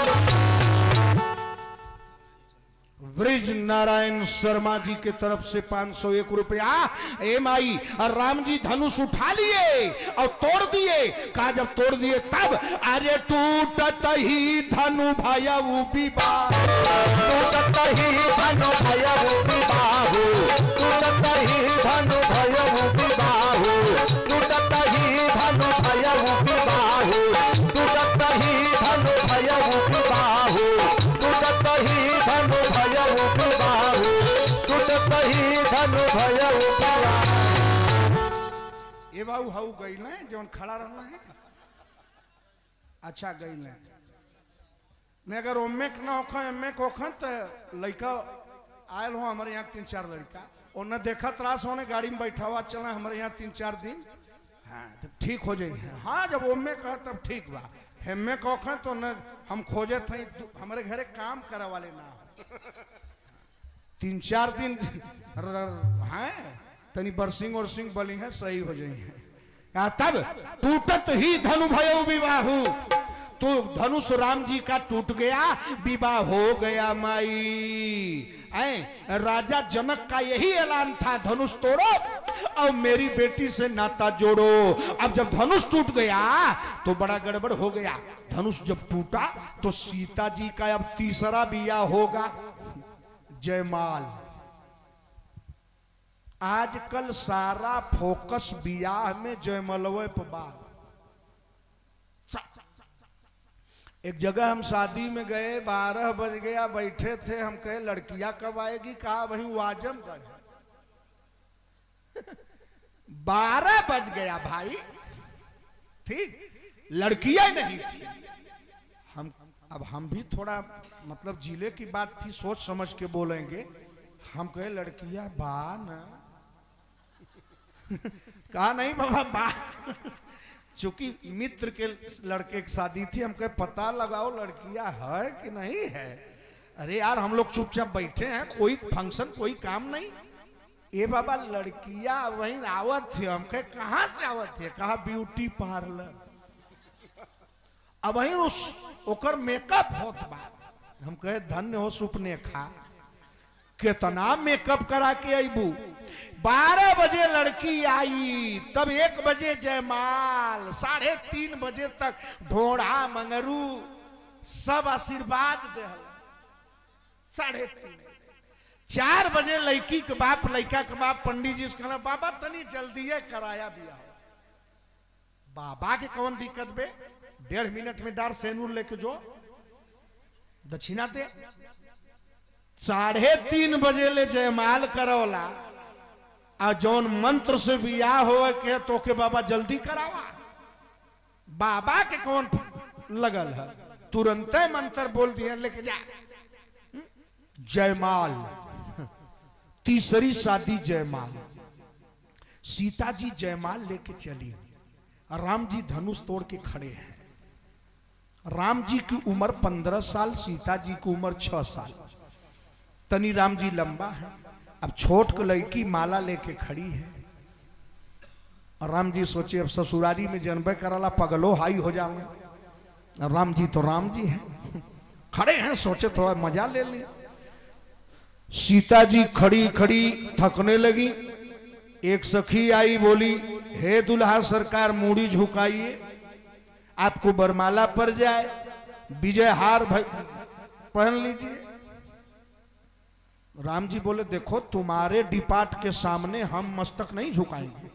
ब्रिज नारायण शर्मा जी के तरफ से 501 रुपया। एम आई और राम जी धनुष उठा लिए और तोड़ दिए। कहा जब तोड़ दिए तब अरे टूटत ही धनु भयउ विवाह, टूटत ही धनु भयउ विवाह, टूटत ही धनु भयउ विवाह, टूटत ही धनु भयउ विवाह, टूटत ही धनु भयउ विवाह, टूटत ही धनु भयउ विवाह, टूटत ही धनु भयउ विवाह। ए बाबू हाउ गई ना जौन खड़ा रहना है। अच्छा गई ना ने अगर ओमेक ना होखा एमेक होखा तो लड़का आयल हो हमारे यहाँ 3-4 लड़का उन्हें देखा त्रास होने गाड़ी में बैठा हुआ चलना हमारे यहाँ 3-4 दिन। हाँ तो ठीक हो जाए। हाँ जब ओमे कहा तब ठीक बा। हेमे कौखा तो न हम खोजे थे हमारे घरे काम करे वाले ना 3-4 दिन है तनी बरसिंग और सिंह बली है सही हो जाए। तब टूटत ही धनु भयउ विवाह, तो धनुष राम जी का टूट गया, विवाह हो गया माई। राजा जनक का यही ऐलान था धनुष तोड़ो और मेरी बेटी से नाता जोड़ो। अब जब धनुष टूट गया तो बड़ा गड़बड़ हो गया। धनुष जब टूटा तो सीता जी का अब तीसरा बियाह होगा, जयमाल। आजकल सारा फोकस बियाह में जयमलवे पर बात। एक जगह हम शादी में गए, 12 बज गया, बैठे थे, हम कहे लड़कियां कब आएगी, कहा वही आजमगढ़। 12 बज गया भाई, ठीक, लड़कियां नहीं थी। हम भी थोड़ा मतलब जिले की बात थी, सोच समझ के बोलेंगे। हम कहे लड़कियां बा ना कहा नहीं बाबा बा। चूंकि मित्र के लड़के की शादी थी, हम कहे पता लगाओ लड़कियां है कि नहीं है। अरे यार हम लोग चुपचाप बैठे हैं, कोई फंक्शन कोई काम नहीं। ए बाबा लड़कियां वहीं आवत थी। हम कहे कहां से आवत थे, कहा ब्यूटी पार्लर। अब वहीं उस ओकर मेकअप होत बा। हम कहे धन्य हो सुपने खा, कितना मेकअप करा के अबू। 12 बजे लड़की आई, तब 1 बजे जयमाल, 3:30 बजे तक ढोढ़ा मंगरू सब आशीर्वाद दे। 3:30 4 बजे लड़की के बाप लड़का के बाप पंडित जी से कहना बाबा तनी जल्दी कराया बिया। बाबा के कौन दिक्कत बे, 1.5 मिनट में डार सेनूर लेके जो दक्षिणा दे। 3:30 बजे ले जयमाल करौला और जौन मंत्र से बियाह हो के तो के बाबा जल्दी करावा। बाबा के कौन लगल है, तुरंत मंत्र बोल दिया लेके जा। जयमाल, तीसरी शादी जयमाल। सीता जी जयमाल लेके चली, राम जी धनुष तोड़ के खड़े हैं। राम जी की उम्र 15 साल, सीता जी की उम्र 6 साल। तनी राम जी लंबा है। अब छोट को लड़की माला लेके खड़ी है और राम जी सोचे अब ससुरारी में जन्म कराला पगलो हाई हो जाऊंगा। राम जी तो राम जी हैं, खड़े हैं, सोचे थोड़ा मजा ले लें। सीता जी खड़ी खड़ी थकने लगी। एक सखी आई, बोली हे दुल्हा सरकार मूड़ी झुकाइए, आपको बरमाला पड़ जाए, विजय हार पहन लीजिए। राम जी बोले देखो तुम्हारे डिपार्ट के सामने हम मस्तक नहीं झुकाएंगे।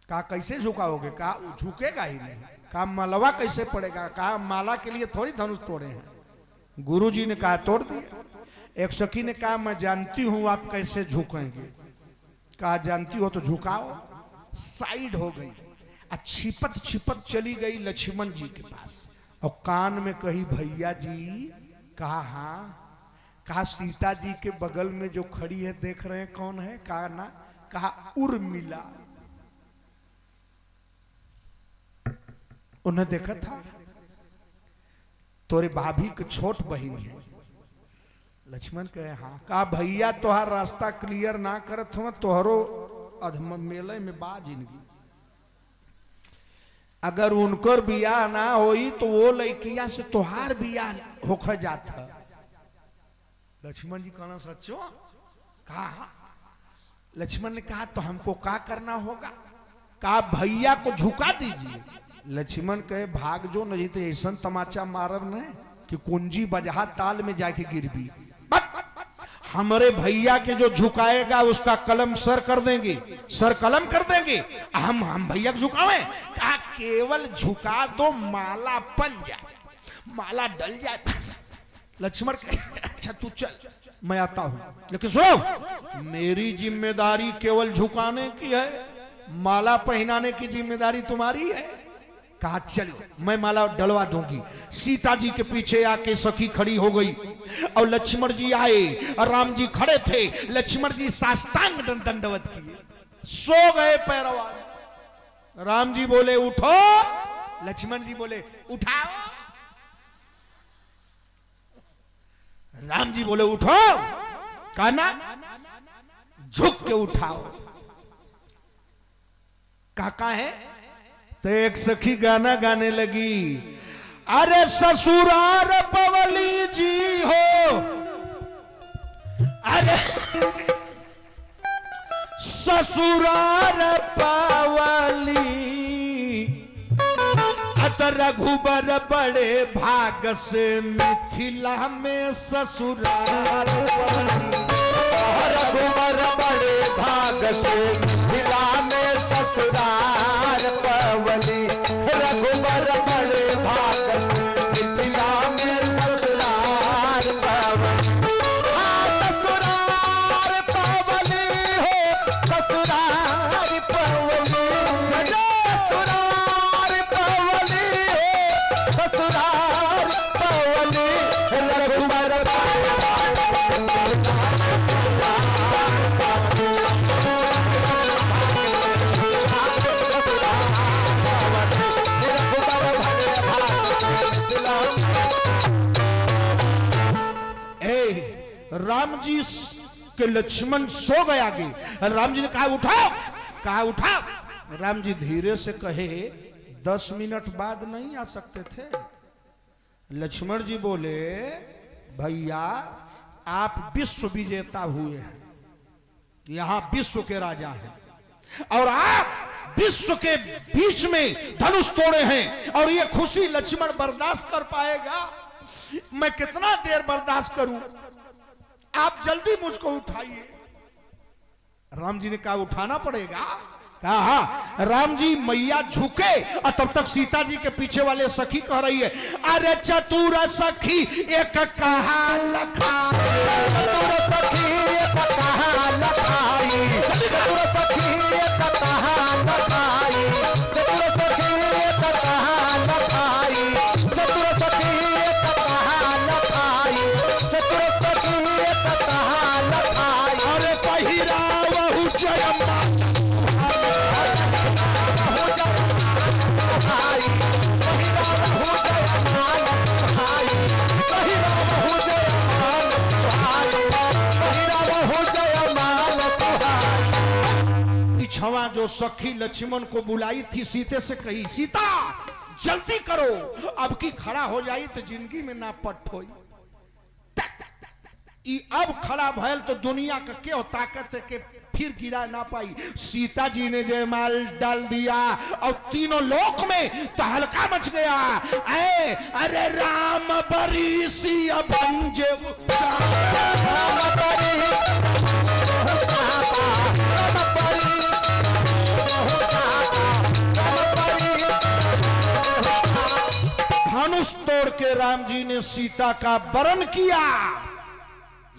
कहा कैसे झुकाओगे? कहा झुकेगा ही नहीं। कहा मलवा कैसे पड़ेगा? कहा माला के लिए थोड़ी धनुष तोड़े हैं। गुरुजी ने कहा तोड़ दिया। एक सखी ने कहा मैं जानती हूं आप कैसे झुकेंगे। कहा जानती हो तो झुकाओ। साइड हो गई, छिपत छिपत चली गई लक्ष्मण जी के पास और कान में कही भैया जी। कहा हाँ। कहा सीता जी के बगल में जो खड़ी है देख रहे हैं कौन है? कहा ना। कहा उर्मिला। उन्हें देखा था, तोरे भाभी के छोट बहन है। लक्ष्मण कहे हाँ। कहा भैया तोहार रास्ता क्लियर ना करत हो तोहरो अधम मेले में बा जिंदगी। अगर उनकर बियाह ना होई तो वो लड़किया से तोहार बियाह होकर जाता। लक्ष्मण जी कहना सच्चो? कहा। लक्ष्मण ने कहा तो हमको क्या करना होगा? कहा भैया को झुका दीजिए। लक्ष्मण कहे भाग जो, नहीं तो ऐसा तमाचा मारब न कि कुंजी बजहा ताल में जाके गिर भी। हमारे भैया के जो झुकाएगा उसका कलम सर कर देंगे, सर कलम कर देंगे। हम भैया को झुकावे? कहा केवल झुका दो, माला बन जाए, माला डल जाए बस। लक्ष्मण कहे अच्छा तू चल मैं आता हूं, लेकिन सुनो मेरी जिम्मेदारी केवल झुकाने की है, माला पहनाने की जिम्मेदारी तुम्हारी है। कहा चलो मैं माला डलवा दूंगी। सीता जी के पीछे आके सखी खड़ी हो गई और लक्ष्मण जी आए और राम जी खड़े थे। लक्ष्मण जी साष्टांग दंडवत किए, सो गए पैरवा। राम जी बोले उठो, लक्ष्मण जी बोले उठाओ। राम जी बोले उठो, कहा ना झुक के उठाओ। काका है तो एक सखी गाना गाने लगी, अरे ससुरार पवली जी हो, अरे ससुरार पवली, अत रघुबर बड़े भाग से मिथिला में ससुरार पवली। रघुबर बड़े भाग से मिथिला में ससुरार पवली। रघुबर बड़े भाग से मिथिला में ससुरार पवली। ससुरार पवली हो, ससुरार पवली, ससुरार पवली हो, ससुरार पवली। रघुबर राम जी के लक्ष्मण सो गए आगे। राम जी ने कहा उठाओ, कहा उठाओ। राम जी धीरे से कहे 10 मिनट बाद नहीं आ सकते थे? लक्ष्मण जी बोले भैया आप विश्व विजेता हुए हैं, यहां विश्व के राजा हैं और आप विश्व के बीच में धनुष तोड़े हैं और ये खुशी लक्ष्मण बर्दाश्त कर पाएगा? मैं कितना देर बर्दाश्त करूं? आप जल्दी मुझको उठाइए। राम जी ने कहा उठाना पड़ेगा। कहा हाँ। राम जी मैया झुके और तब तक सीता जी के पीछे वाले सखी कह रही है, अरे चतुर सखी एक कहा लखाई, चतुर सखी एक कहा लखाई, चतुर सखी एक कहा लखाई, चतुर सखी एक कहा लखाई, चतुर सखी एक कहा लखाई, चतुर सखी एक कहा लखाई। अरे पहिरा वहु जयमा छवा जो सखी लक्ष्मण को बुलाई थी, सीते से कही सीता जल्दी करो, अब की खड़ा हो जाई तो जिंदगी में ना पट होई। अब खड़ा भयल तो दुनिया का क्यों ताकत है के फिर गिरा ना पाई। सीता जी ने जयमाल डाल दिया और तीनों लोक में तहलका मच गया। अरे राम बरीसी भंजे धनुष तोड़ के राम जी ने सीता का वरण किया।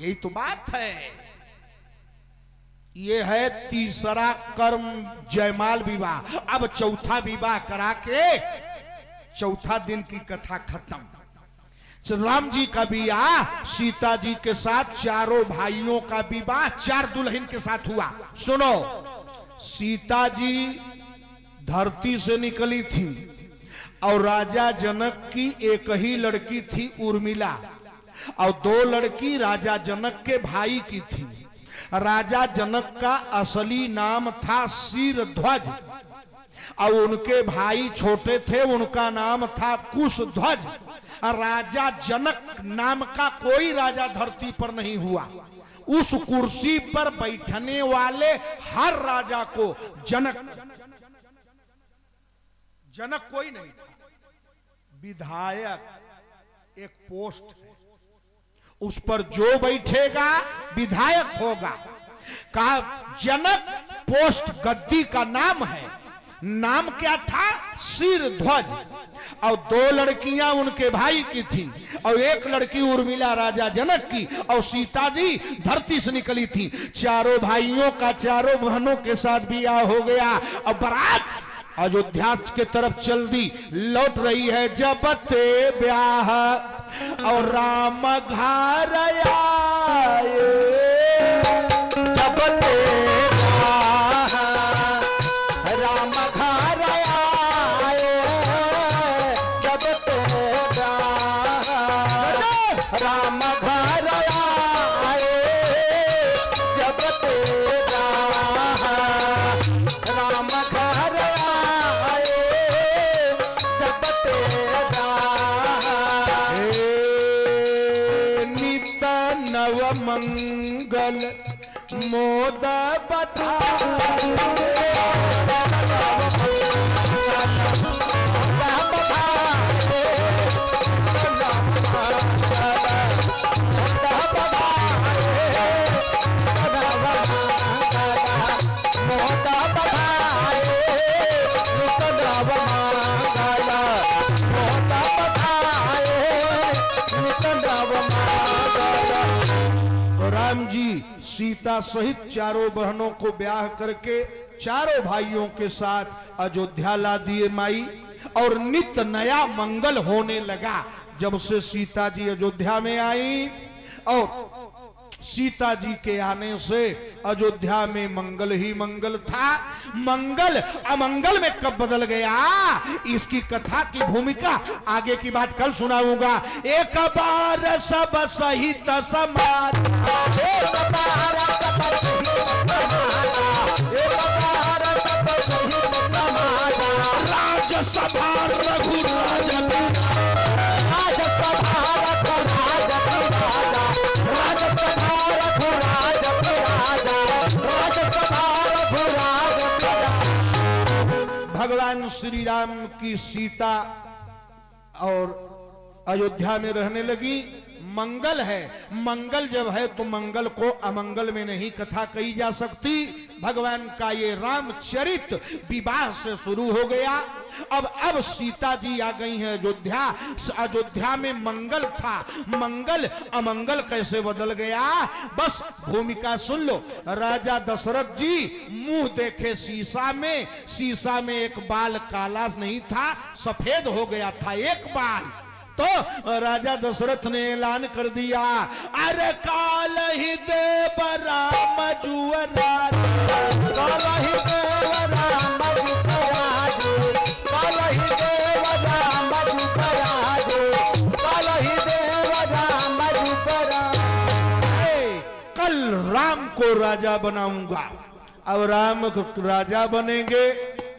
यही तो बात है। ये है तीसरा कर्म जयमाल विवाह। अब चौथा विवाह करा के चौथा दिन की कथा खत्म। राम जी का विवाह सीता जी के साथ चारों भाइयों का विवाह 4 दुल्हन के साथ हुआ। सुनो, सीता जी धरती से निकली थी और राजा जनक की एक ही लड़की थी उर्मिला, और 2 लड़की राजा जनक के भाई की थी। राजा जनक का असली नाम था शीरध्वज और उनके भाई छोटे थे, उनका नाम था कुशध्वज। राजा जनक नाम का कोई राजा धरती पर नहीं हुआ। उस कुर्सी पर बैठने वाले हर राजा को जनक कोई नहीं था। विधायक एक पोस्ट है, उस पर जो बैठेगा विधायक होगा। कहा जनक पोस्ट गद्दी का नाम है। नाम क्या था? शीरध्वज। और 2 लड़कियां उनके भाई की थी और 1 लड़की उर्मिला राजा जनक की, और सीता जी धरती से निकली थी। चारों भाइयों का चारों बहनों के साथ ब्याह हो गया और बारात अयोध्या के तरफ चल दी। लौट रही है जब ते ब्याह और राम घर आए। जब ते ब्याह राम घर आए, जब ते ब्याह राम घर आए, जब ते ब्याह राम घर नव मंगल मोद बता राम जी सीता सहित चारों बहनों को ब्याह करके चारों भाइयों के साथ अयोध्या ला दिए माई, और नित्य नया मंगल होने लगा। जब से सीता जी अयोध्या में आई और सीता जी के आने से अयोध्या में मंगल ही मंगल था। मंगल अमंगल में कब बदल गया, इसकी कथा की भूमिका आगे की बात कल सुनाऊंगा। एक बार सब सहित समाज, एक बार सब सहित समाज, एक बार सब सहित समाज, राजसभा रघुराज, राजसभा रघुराज, राजसभा रघुराज, राजसभा रघुराज। भगवान श्री राम की सीता और अयोध्या में रहने लगी। मंगल है, मंगल जब है तो मंगल को अमंगल में नहीं कथा कही जा सकती। भगवान का ये रामचरित विवाह से शुरू हो गया। अब सीता जी आ गई हैं अयोध्या। अयोध्या में मंगल था, मंगल अमंगल कैसे बदल गया, बस भूमिका सुन लो। राजा दशरथ जी मुंह देखे शीशा में एक बाल काला नहीं था, सफेद हो गया था एक बाल। तो राजा दशरथ ने ऐलान कर दिया, अरे काल ही देव राम जुवराज, काल ही देव राम जुवराज, काल ही देव राम जुवराज, काल ही देव राम जुवराज। कल राम को राजा बनाऊंगा। अब राम राजा बनेंगे।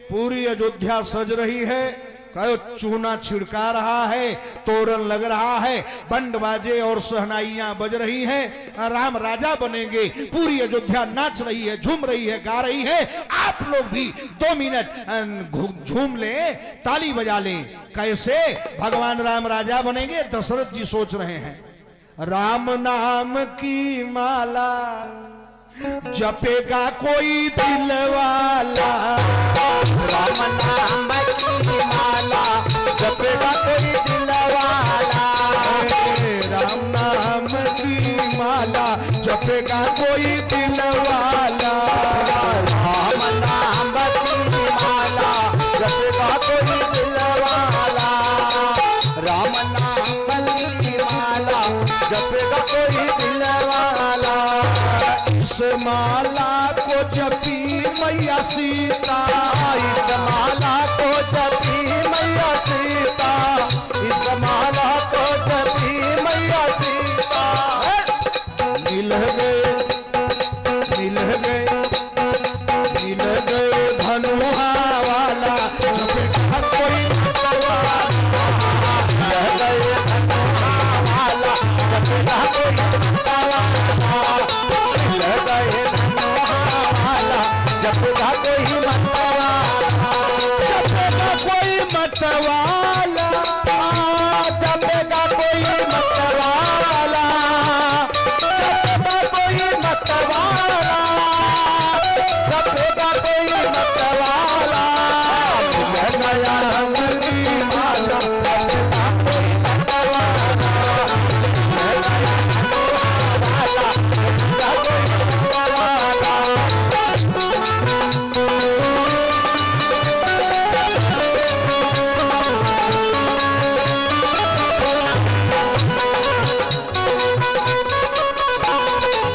पूरी अयोध्या सज रही है। कहो चूना छिड़का रहा है, तोरण लग रहा है, बंड बाजे और सहनाइयां बज रही हैं, राम राजा बनेंगे, पूरी अयोध्या नाच रही है, झूम रही है, गा रही है। आप लोग भी 2 मिनट झूम ले, ताली बजा ले। कैसे भगवान राम राजा बनेंगे? दशरथ जी सोच रहे हैं। राम नाम की माला जपेगा कोई दिल वाला, राम नाम की माला जपेगा कोई दिल वाला, राम नाम की माला जपेगा कोई दिल वाला, राम नाम की माला जपेगा कोई दिल वाला, राम नाम की माला जपेगा कोई दिल वाला। इस माला को जपी मैया सीता, इस माला को जपी मैया सीता, इस माला को जपी मैया सीता। मिल गए धनुहा वाला जपेगा कोई वाला जपेगा कोई वाला, जपेगा कोई मतवाला, जपेगा कोई मतवाला, जपेगा कोई मतवाला, जपेगा कोई मतवाला, जपेगा कोई मतवाला। गया रंग की माला जपेगा कोई मतवाला, गया वाला जपेगा कोई मतवाला।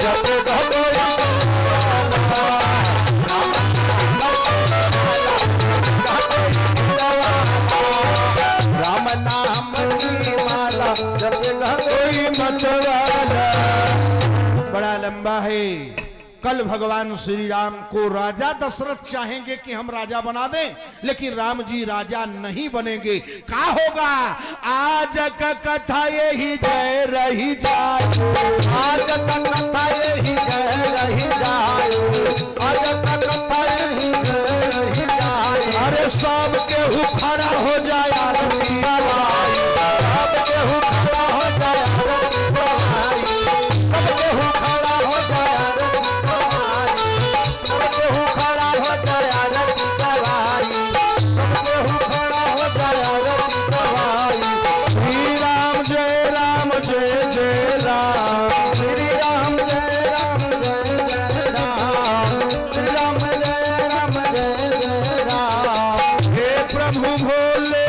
जपेगा कोई राम नाम की माला जपेगा कोई मतवाला। बड़ा लंबा है। कल भगवान श्री राम को राजा दशरथ चाहेंगे कि हम राजा बना दें, लेकिन राम जी राजा नहीं बनेंगे। क्या होगा? आज का कथा यही जय रही जाए, आज का कथा यही जय रही जाए, आज का कथा यही जय रही जाए। अरे सब केहू खड़ा हो जाए आरती गवाई, सब केहू खड़ा हो जाए आरती गवाई, सब केहू खड़ा हो जाए आरती गवाई, सब केहू खड़ा हो जाए आरती गवाई, सब केहू खड़ा हो जाए आरती गवाई। श्री राम जय राम जय जय राम, श्री राम जय राम जय जय राम, श्री राम जय राम जय जय राम। हे प्रभु भोले